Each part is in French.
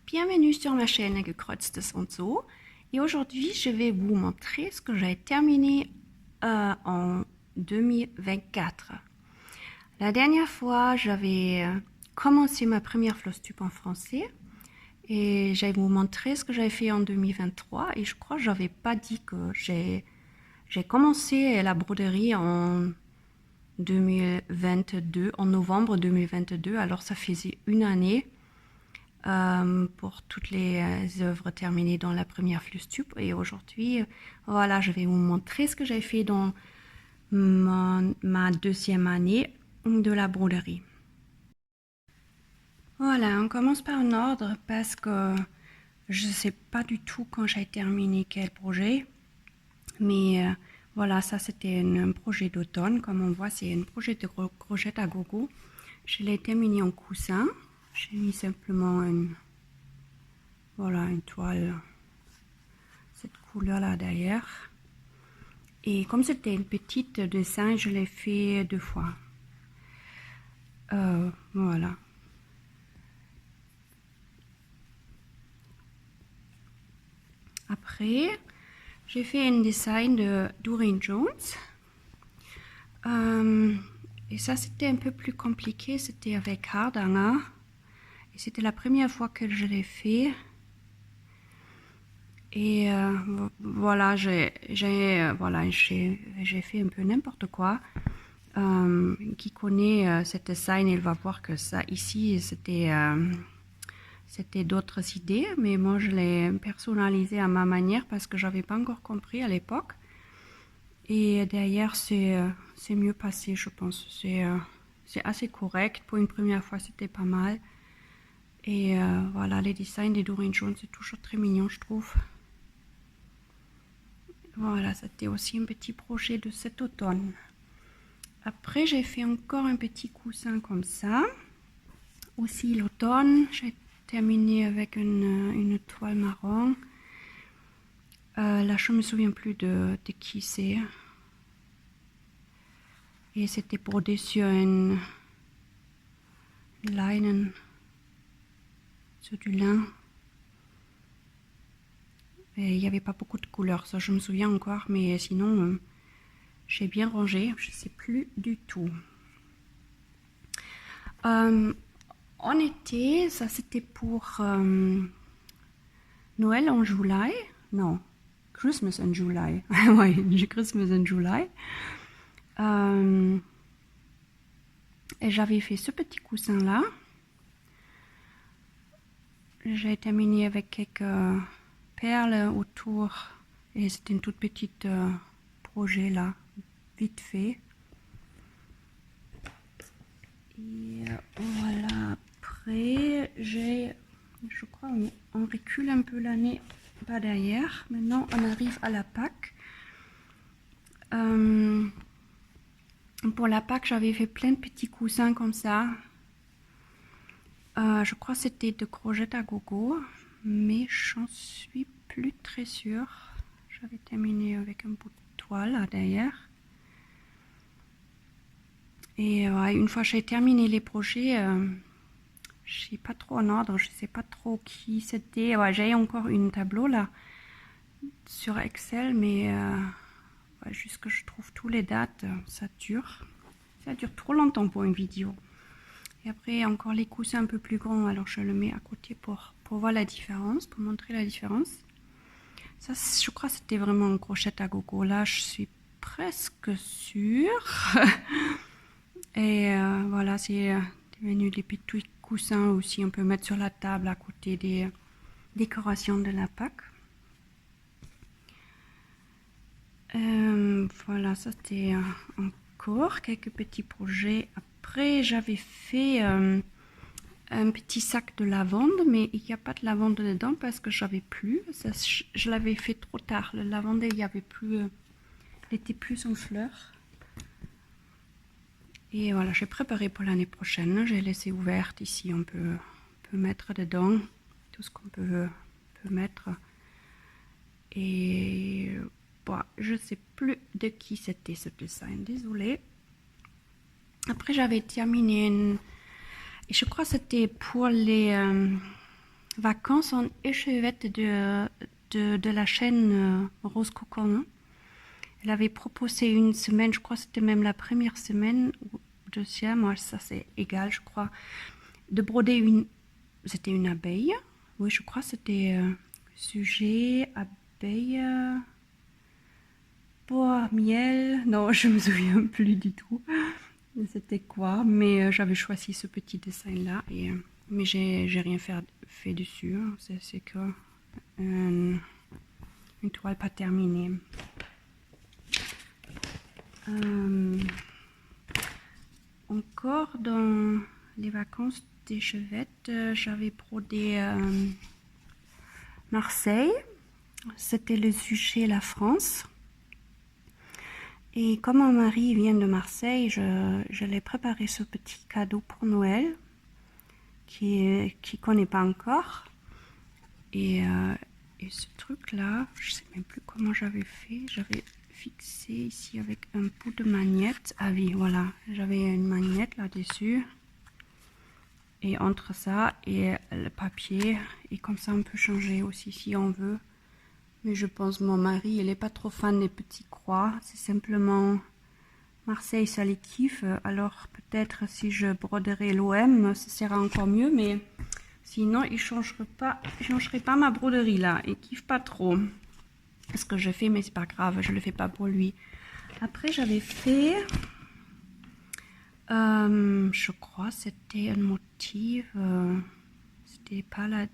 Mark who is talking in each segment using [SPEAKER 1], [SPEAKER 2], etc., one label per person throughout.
[SPEAKER 1] Bienvenue sur ma chaîne Gekreuztes und so. Et aujourd'hui, je vais vous montrer ce que j'ai terminé en 2024. La dernière fois, j'avais commencé ma première floss-tube en français et j'ai vous montrer ce que j'avais fait en 2023. Et je crois que j'avais pas dit que j'ai commencé la broderie en 2022, en novembre 2022. Alors ça faisait une année pour toutes les œuvres terminées dans la première floss-tube. Et aujourd'hui, voilà, je vais vous montrer ce que j'ai fait dans ma deuxième année de la broderie. Voilà, on commence par un ordre parce que je ne sais pas du tout quand j'ai terminé quel projet. Mais voilà, ça c'était un projet d'automne. Comme on voit, c'est un projet de crochette à gogo. Je l'ai terminé en coussin. J'ai mis simplement une toile, cette couleur là derrière. Et comme c'était une petite dessin, je l'ai fait 2 fois. Voilà. Après, j'ai fait un design de Doreen Jones. Et ça, c'était un peu plus compliqué. C'était avec Hardanger. Et c'était la première fois que je l'ai fait. Et voilà, j'ai fait un peu n'importe quoi. Qui connaît cette design, il va voir que ça ici, c'était d'autres idées. Mais moi, je l'ai personnalisé à ma manière parce que j'avais pas encore compris à l'époque. Et derrière, c'est mieux passé, je pense. C'est assez correct. Pour une première fois, c'était pas mal. Et voilà, les designs des Doreen Jones, c'est toujours très mignon, je trouve. Voilà, c'était aussi un petit projet de cet automne. Après, j'ai fait encore un petit coussin comme ça. Aussi l'automne, j'ai terminé avec une toile marron. Là, je ne me souviens plus de qui c'est. Et c'était brodé sur une linen, sur du lin. Et il n'y avait pas beaucoup de couleurs, ça je me souviens encore, mais sinon j'ai bien rangé, je ne sais plus du tout. En été, ça c'était pour Noël en juillet, non, Christmas in July, oui, Christmas in July. Et j'avais fait ce petit coussin là. J'ai terminé avec quelques perles autour et c'était une toute petite projet là, vite fait. Et voilà, après je crois on recule un peu l'année pas derrière. Maintenant on arrive à la Pâques. Pour la Pâques j'avais fait plein de petits coussins comme ça. Je crois que c'était de crochette à gogo, mais j'en suis plus très sûre. J'avais terminé avec un bout de toile là derrière. Et une fois que j'ai terminé les projets, je sais pas trop en ordre, je sais pas trop qui c'était. J'ai encore une tableau là sur Excel, mais juste que je trouve tous les dates, ça dure trop longtemps pour une vidéo. Et après encore les coussins un peu plus grands, alors je le mets à côté pour voir la différence, pour montrer la différence. Ça, je crois que c'était vraiment une crochette à gogo. Là, je suis presque sûre. Et voilà, c'est devenu des petits coussins aussi. On peut mettre sur la table à côté des décorations de la Pâques. Voilà, ça c'était encore quelques petits projets. Après, j'avais fait un petit sac de lavande, mais il n'y a pas de lavande dedans parce que j'avais plus. Ça, je l'avais fait trop tard. Le lavande, il y avait plus, il était plus en fleurs. Et voilà, j'ai préparé pour l'année prochaine. J'ai laissé ouverte ici. On peut mettre dedans tout ce qu'on peut mettre. Et bon, je sais plus de qui c'était ce design. Désolée. Après, j'avais terminé et je crois que c'était pour les vacances en échevette de la chaîne Rose Cocon. Elle avait proposé une semaine, je crois que c'était même la première semaine ou deuxième, moi ça c'est égal je crois, de broder c'était une abeille, oui je crois que c'était sujet, abeille, miel, non je me souviens plus du tout c'était quoi, mais j'avais choisi ce petit dessin là, mais j'ai rien fait dessus, hein. C'est que une toile pas terminée. Encore dans les vacances d'échevette, j'avais brodé Marseille. C'était le sujet la France. Et comme mon mari vient de Marseille, je l'ai préparé ce petit cadeau pour Noël, qui connaît pas encore. Et ce truc-là, je sais même plus comment j'avais fait. J'avais fixé ici avec un bout de magnète. Ah oui, voilà, j'avais une magnète là-dessus. Et entre ça et le papier, et comme ça on peut changer aussi si on veut. Mais je pense mon mari, il est pas trop fan des petits croix. C'est simplement Marseille, ça les kiffe. Alors peut-être si je broderai l'OM, ce sera encore mieux. Mais sinon, il changerait pas ma broderie là. Il kiffe pas trop. Ce que je fais, mais c'est pas grave, je le fais pas pour lui. Après, j'avais fait, je crois, c'était un motif. C'était pas la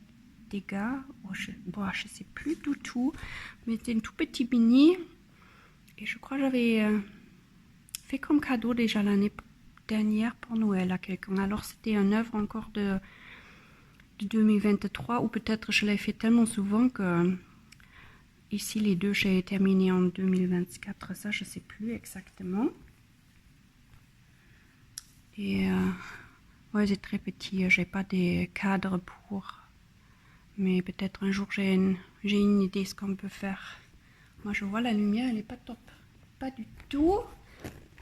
[SPEAKER 1] dégâts. Je sais plus du tout, mais c'était une tout petit mini. Et je crois que j'avais fait comme cadeau déjà l'année dernière pour Noël à quelqu'un. Alors c'était une œuvre encore de 2023, ou peut-être je l'ai fait tellement souvent que ici les deux j'ai terminé en 2024, ça je sais plus exactement. Et ouais, c'est très petit, j'ai pas des cadres pour, mais peut-être un jour j'ai une idée ce qu'on peut faire. Moi je vois la lumière, elle est pas top, pas du tout,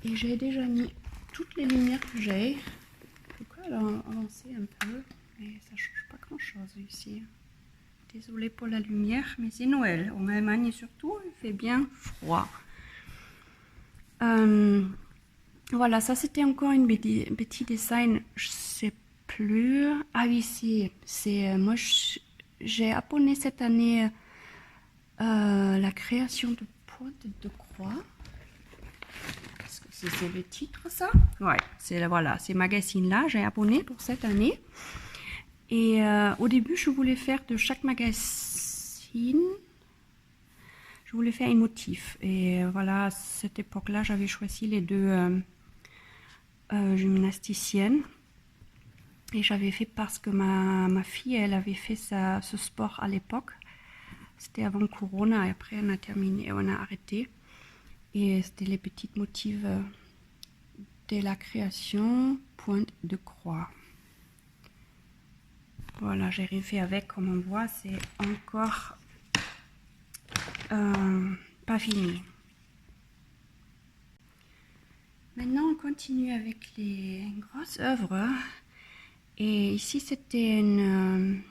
[SPEAKER 1] et j'ai déjà mis toutes les lumières que j'ai. Pourquoi elle a avancé un peu, mais ça change pas grand chose ici. Désolée pour la lumière, mais c'est Noël. En Allemagne surtout, il fait bien froid. Voilà, ça c'était encore une petit design, je sais plus. Ah oui, c'est moi j'ai abonné cette année la création de pointe de croix. Est-ce que c'est le titre ça? Ouais, voilà, ces magazines là, j'ai abonné pour cette année. Et au début, je voulais faire de chaque magazine, je voulais faire un motif. Et voilà, à cette époque-là, j'avais choisi les deux gymnasticiennes. Et j'avais fait parce que ma fille, elle avait fait ce sport à l'époque. C'était avant Corona, et après on a terminé, on a arrêté. Et c'était les petites motifs de la création, pointe de croix. Voilà, j'ai rien fait avec, comme on voit, c'est encore pas fini. Maintenant, on continue avec les grosses œuvres. Et ici, c'était un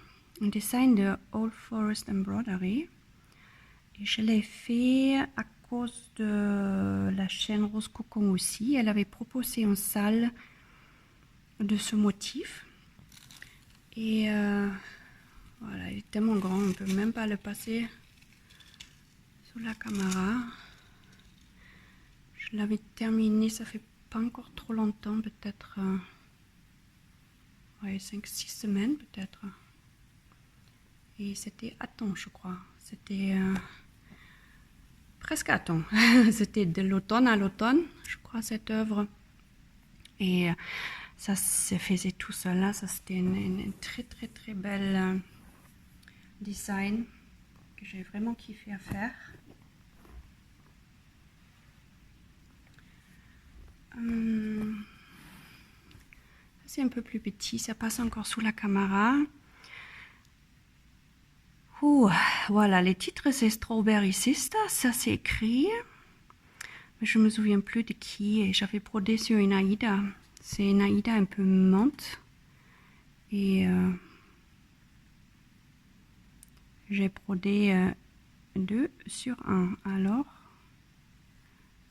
[SPEAKER 1] design de Old Forest Embroidery. Et je l'ai fait à cause de la chaîne Rose Cocon aussi. Elle avait proposé en salle de ce motif. Et voilà, il est tellement grand, on ne peut même pas le passer sous la caméra. Je l'avais terminé, ça fait pas encore trop longtemps, peut-être ouais, 5-6 semaines peut-être. Et c'était à temps, je crois. C'était presque à temps. C'était de l'automne à l'automne, je crois, cette œuvre. Et ça se faisait tout seul là. Ça, c'était une très très très belle design que j'ai vraiment kiffé à faire. C'est un peu plus petit, ça passe encore sous la caméra. Voilà, les titres c'est Strawberry Sister, ça c'est écrit. Mais je me souviens plus de qui, et j'avais brodé sur une Aïda. C'est une Aïda un peu menthe. Et j'ai brodé 2 sur 1. Alors,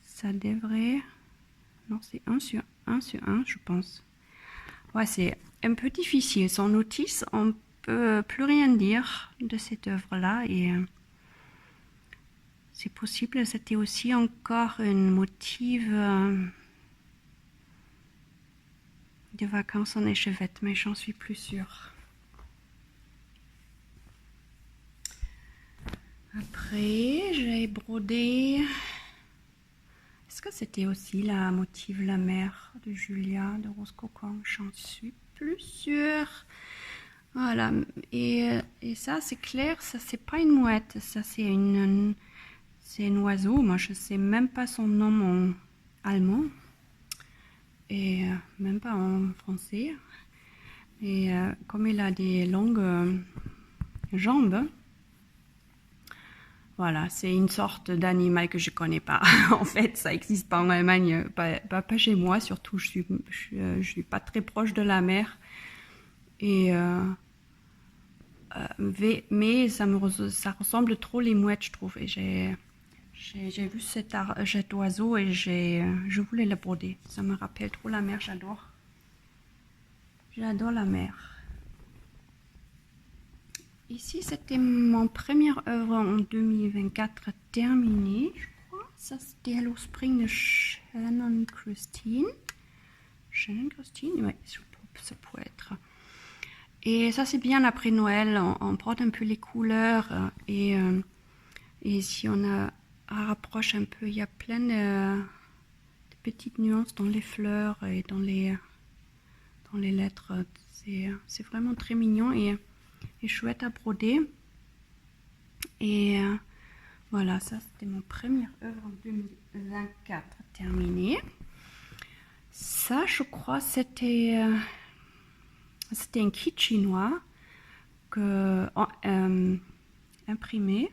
[SPEAKER 1] ça devrait... Non, c'est 1 sur 1 sur 1, je pense. Ouais, c'est un peu difficile. Sans notice, on peut plus rien dire de cette œuvre-là. Et c'est possible, c'était aussi encore une motif de vacances en échevette, mais j'en suis plus sûre. Après, j'ai brodé... Est-ce que c'était aussi la motif La Mer de Julia, de Rose Cocon? J'en suis plus sûre. Voilà, et ça c'est clair, ça c'est pas une mouette, ça c'est un oiseau. Moi je sais même pas son nom en allemand et même pas en français. Et comme il a des longues jambes, voilà, c'est une sorte d'animal que je connais pas. En fait, ça existe pas en Allemagne, pas chez moi, surtout je suis pas très proche de la mer. Et mais ça ressemble trop les mouettes, je trouve. Et j'ai vu cet oiseau et je voulais le broder. Ça me rappelle trop la mer, j'adore. J'adore la mer. Ici, c'était mon première œuvre en 2024 terminée, je crois. Ça, c'était Hello Spring de Shannon Christine. Shannon Christine, oui, ça pourrait être. Et ça, c'est bien après Noël. On brode un peu les couleurs. Et si on rapproche un peu, il y a plein de petites nuances dans les fleurs et dans les lettres. C'est vraiment très mignon et chouette à broder. Et voilà, ça c'était mon première œuvre en 2024 terminée. Ça, je crois, c'était un kit chinois imprimé,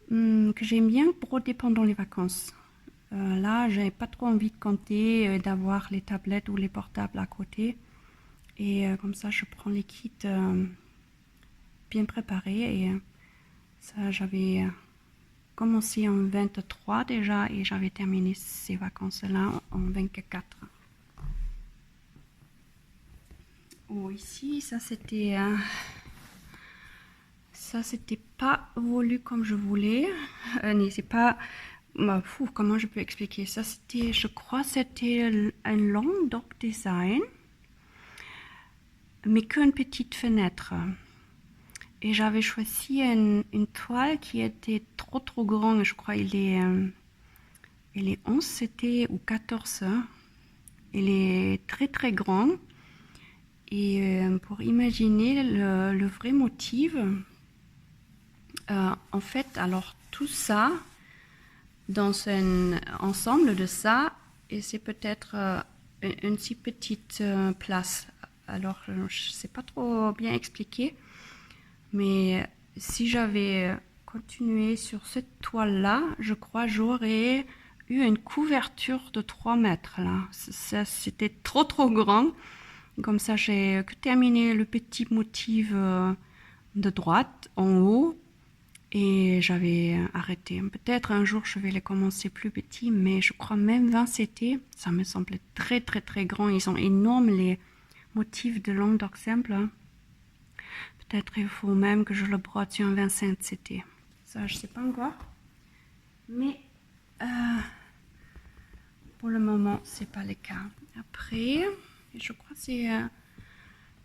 [SPEAKER 1] que j'aime bien broder pendant les vacances. Là, j'avais pas trop envie de compter, d'avoir les tablettes ou les portables à côté. Et comme ça, je prends les kits bien préparés. Et ça, j'avais commencé en 23 déjà et j'avais terminé ces vacances-là en 24. Oh, ici, ça c'était pas voulu comme je voulais. C'est pas... comment je peux expliquer ça? Je crois c'était un long dock design, mais qu'une petite fenêtre. Et j'avais choisi une toile qui était trop grande. Je crois il est 11 c'était ou 14. Il est très grand. Et pour imaginer le vrai motif, en fait, alors tout ça, dans un ensemble de ça, et c'est peut-être une si petite place. Alors, je ne sais pas trop bien expliquer, mais si j'avais continué sur cette toile-là, je crois j'aurais eu une couverture de 3 mètres. Là. C'était trop grand. Comme ça, j'ai terminé le petit motif de droite en haut et j'avais arrêté. Peut-être un jour je vais les commencer plus petits, mais je crois même 20 CT, ça me semblait très grand. Ils sont énormes les motifs de long dock simple. Peut-être il faut même que je le brode sur un 25 CT. Ça, je sais pas encore. Mais pour le moment, c'est pas le cas. Après, je crois que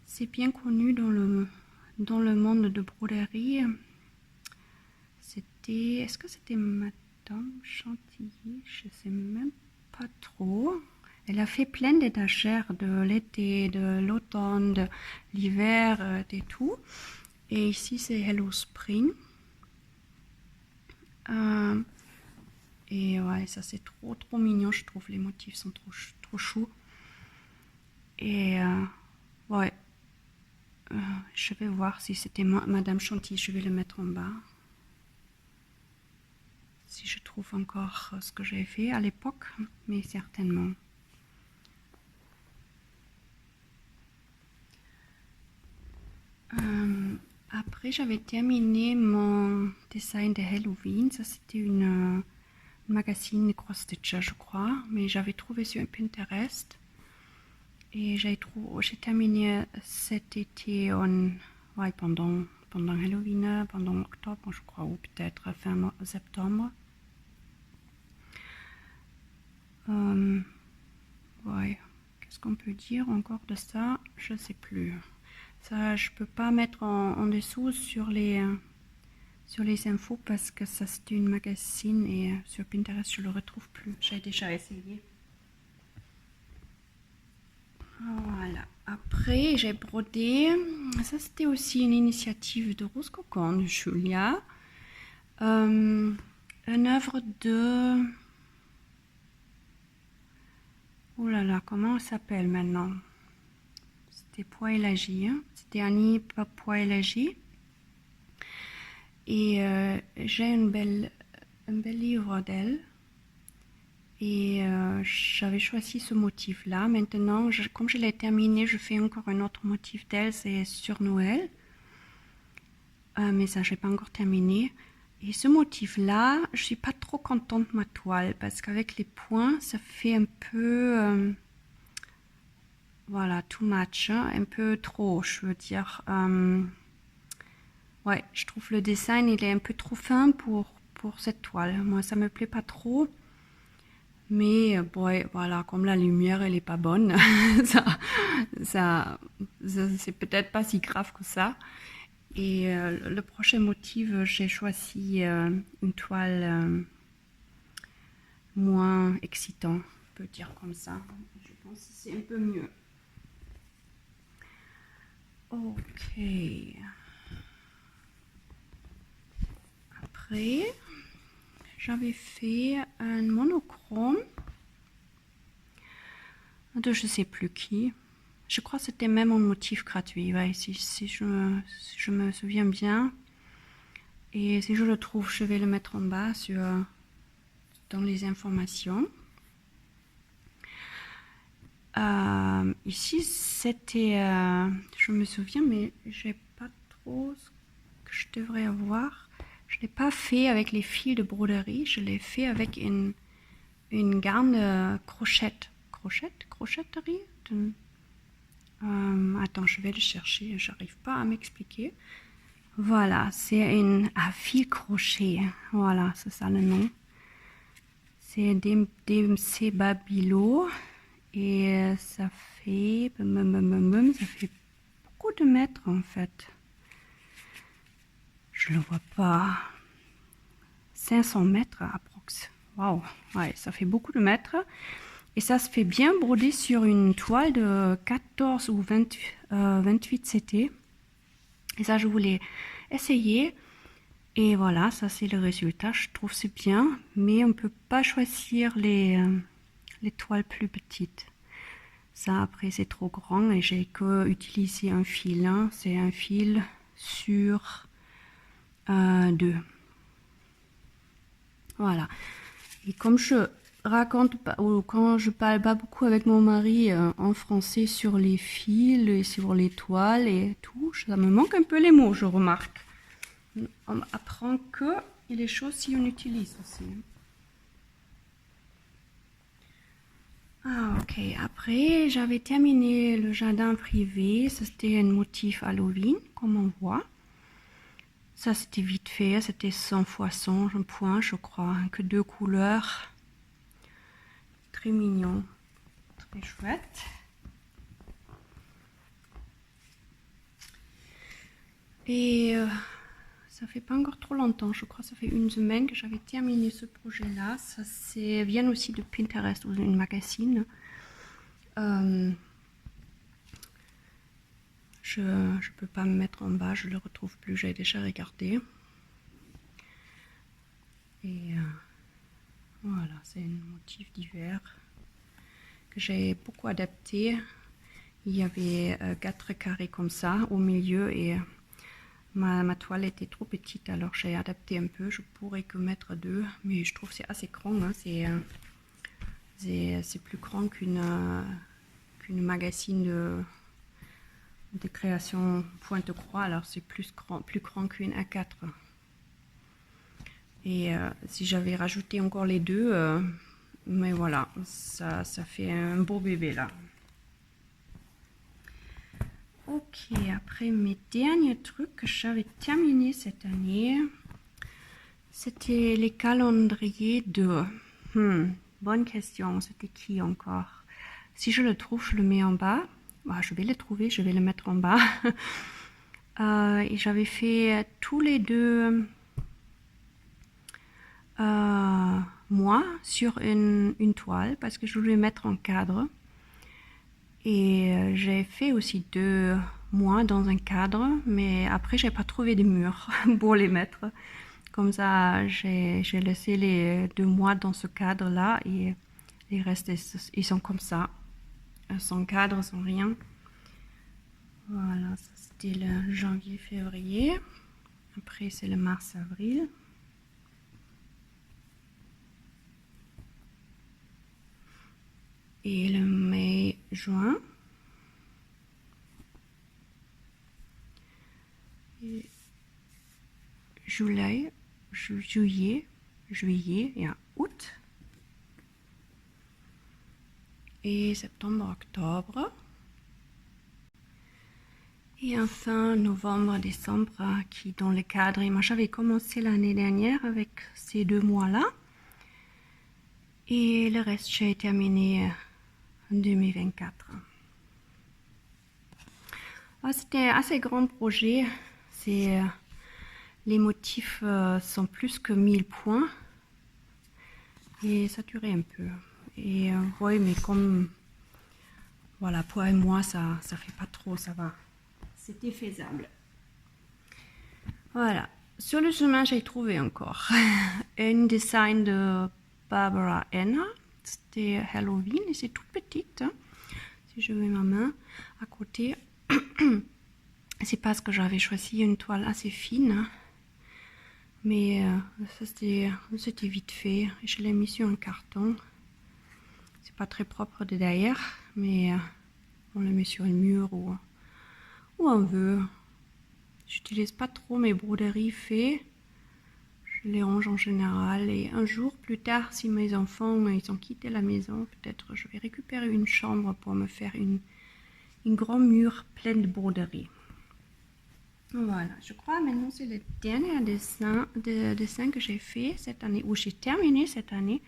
[SPEAKER 1] c'est bien connu dans le monde de broderie. Est-ce que c'était Madame Chantilly? Je sais même pas trop. Elle a fait plein d'étagères de l'été, de l'automne, de l'hiver, et tout. Et ici c'est Hello Spring. Et ouais, ça c'est trop mignon, je trouve. Les motifs sont trop choux. Et ouais, je vais voir si c'était Madame Chantilly. Je vais le mettre en bas. Si je trouve encore ce que j'ai fait à l'époque, mais certainement. après j'avais terminé mon design de Halloween. Ça c'était une magazine cross stitcher je crois, mais j'avais trouvé sur Pinterest. Et j'ai terminé cet été pendant Halloween, pendant octobre je crois, ou peut-être fin septembre. Ouais, qu'est-ce qu'on peut dire encore de ça? Je sais plus. Ça, je peux pas mettre en dessous sur les infos parce que ça c'était une magazine et sur Pinterest je le retrouve plus. J'ai déjà essayé. Voilà. Après, j'ai brodé. Ça, c'était aussi une initiative de Rose Cocon, de Julia. Une œuvre de... Oh là là, comment elle s'appelle maintenant? C'était Poëlagie. Hein? C'était Annie Poëlagie. Et j'ai un bel livre d'elle. Et j'avais choisi ce motif-là. Maintenant, comme je l'ai terminé, je fais encore un autre motif d'elle, c'est sur Noël. Mais ça, je n'ai pas encore terminé. Et ce motif-là, je ne suis pas trop contente de ma toile, parce qu'avec les points, ça fait un peu... voilà, too much, hein, un peu trop, je veux dire. Ouais, je trouve le design, il est un peu trop fin pour cette toile. Moi, ça me plaît pas trop. Mais bon, voilà, comme la lumière elle est pas bonne, ça c'est peut-être pas si grave que ça. Et le prochain motif, j'ai choisi une toile moins excitante, on peut dire comme ça. Je pense que c'est un peu mieux. Ok. Après, j'avais fait un monochrome de je sais plus qui. Je crois que c'était même un motif gratuit, ouais, si je me souviens bien. Et si je le trouve, je vais le mettre en bas dans les informations. Ici, c'était... je me souviens, mais j'ai pas trop ce que je devrais avoir. Je ne l'ai pas fait avec les fils de broderie, je l'ai fait avec une garne crochetterie. Attends, je vais le chercher, j'arrive pas à m'expliquer. Voilà, c'est un fil crochet. Voilà, c'est ça le nom. C'est DMC Babilo et ça fait beaucoup de mètres en fait. Je le vois pas. 500 mètres approx. Waouh, ouais, ça fait beaucoup de mètres. Et ça se fait bien broder sur une toile de 14 ou 28 CT. Et ça, je voulais essayer. Et voilà, ça c'est le résultat. Je trouve c'est bien, mais on ne peut pas choisir les toiles plus petites. Ça, après, c'est trop grand et j'ai que utilisé un fil. Hein. C'est un fil sur 2. Voilà. Et comme je raconte ou quand je parle pas beaucoup avec mon mari en français sur les fils et sur les toiles et tout, ça me manque un peu les mots, je remarque. On apprend que les choses si on utilise aussi. Ah ok, après j'avais terminé le jardin privé, c'était un motif Halloween comme on voit. Ça c'était vite fait, c'était 100 x 100 points je crois, que 2 couleurs. Très mignon, très chouette. Et ça fait pas encore trop longtemps, je crois que ça fait une semaine que j'avais terminé ce projet-là. Ça vient aussi de Pinterest ou d'une magazine. Je peux pas me mettre en bas, je le retrouve plus, j'ai déjà regardé. Et voilà, c'est un motif d'hiver que j'ai beaucoup adapté. Il y avait 4 carrés comme ça au milieu et ma toile était trop petite, alors j'ai adapté un peu. Je pourrais que mettre 2, mais je trouve que c'est assez grand. Hein. C'est plus grand qu'une magazine de création pointe-croix, alors c'est plus grand qu'une A4. Et si j'avais rajouté encore les deux, mais voilà, ça fait un beau bébé là. Ok, après mes derniers trucs que j'avais terminé cette année, c'était les calendriers de... bonne question, c'était qui encore? Si je le trouve, je le mets en bas. Bah, je vais le trouver, je vais le mettre en bas. Et j'avais fait tous les 2 mois sur une toile parce que je voulais mettre en cadre. Et j'ai fait aussi 2 mois dans un cadre, mais après j'ai pas trouvé de mur pour les mettre. Comme ça, j'ai laissé les 2 mois dans ce cadre-là et les restes, ils sont comme ça, sans cadre, sans rien. Voilà, ça c'était le janvier-février. Après, c'est le mars-avril. Et le mai-juin. Juillet et août. Et septembre, octobre. Et enfin, novembre, décembre, qui dans le cadre. Et moi, j'avais commencé l'année dernière avec ces 2 mois-là. Et le reste, j'ai terminé en 2024. C'était un assez grand projet. Les motifs sont plus que 1000 points. Et ça durait un peu. Et oui, mais comme... Voilà, pour un mois, ça fait pas trop, ça va. C'était faisable. Voilà. Sur le chemin, j'ai trouvé encore un design de Barbara Anna. C'était Halloween et c'est toute petite. Hein. Si je mets ma main à côté, c'est parce que j'avais choisi une toile assez fine. Mais c'était vite fait. Je l'ai mis sur un carton. C'est pas très propre de derrière, mais on le met sur un mur ou on veut. J'utilise pas trop mes broderies faites. Je les range en général. Et un jour plus tard, si mes enfants ils ont quitté la maison, peut-être je vais récupérer une chambre pour me faire une grand mur plein de broderies. Voilà, je crois maintenant c'est le dernier dessin que j'ai fait cette année, ou j'ai terminé cette année,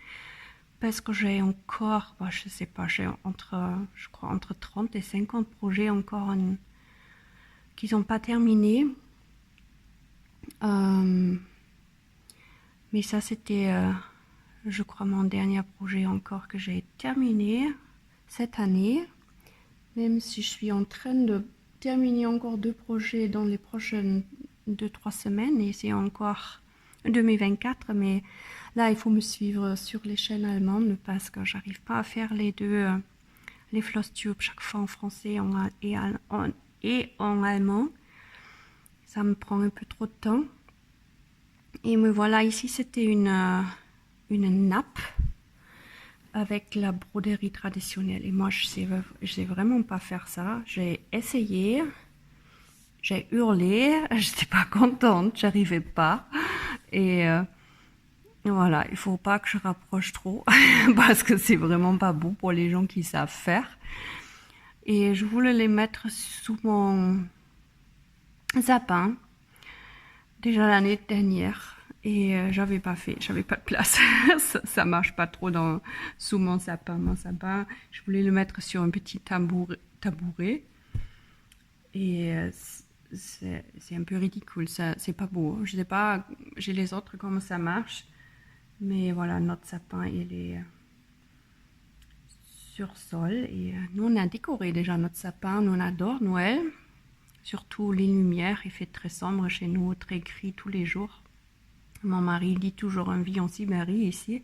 [SPEAKER 1] parce que j'ai encore, je sais pas, j'ai je crois entre 30 et 50 projets encore qui sont pas terminés. Mais ça c'était, je crois, mon dernier projet encore que j'ai terminé cette année, même si je suis en train de terminer encore 2 projets dans les prochaines 2-3 semaines et c'est encore 2024, mais là il faut me suivre sur les chaînes allemandes parce que j'arrive pas à faire les deux, les floss tubes chaque fois en français et en allemand. Ça me prend un peu trop de temps. Et me voilà, ici c'était une nappe avec la broderie traditionnelle. Et moi, je sais vraiment pas faire ça. J'ai essayé, j'ai hurlé, j'étais pas contente, j'arrivais pas. Et voilà, il faut pas que je rapproche trop parce que c'est vraiment pas beau pour les gens qui savent faire. Et je voulais les mettre sous mon sapin déjà l'année dernière. Et j'avais pas de place. ça marche pas trop sous mon sapin. Je voulais le mettre sur un petit tabouret. Et c'est un peu ridicule, c'est pas beau. Je sais pas, j'ai les autres comment ça marche. Mais voilà, notre sapin, il est sur sol. Et nous, on a décoré déjà notre sapin. Nous, on adore Noël. Surtout les lumières, il fait très sombre chez nous, très gris tous les jours. Mon mari dit toujours on vit en Sibérie ici.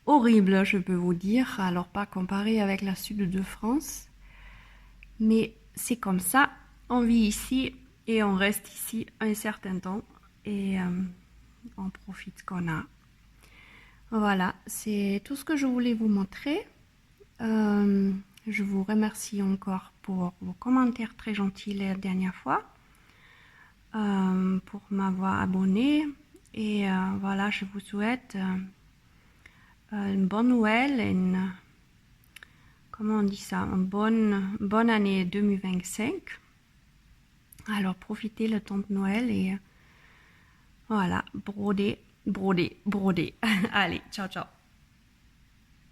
[SPEAKER 1] Horrible, je peux vous dire. Alors pas comparé avec la sud de France. Mais c'est comme ça. On vit ici et on reste ici un certain temps. Et on profite qu'on a. Voilà, c'est tout ce que je voulais vous montrer. Je vous remercie encore pour pour vos commentaires très gentils la dernière fois, pour m'avoir abonné. Et voilà, je vous souhaite une bonne Noël et comment on dit ça, une bonne année 2025. Alors profitez le temps de Noël et voilà, broder, broder, broder. Allez, ciao, ciao.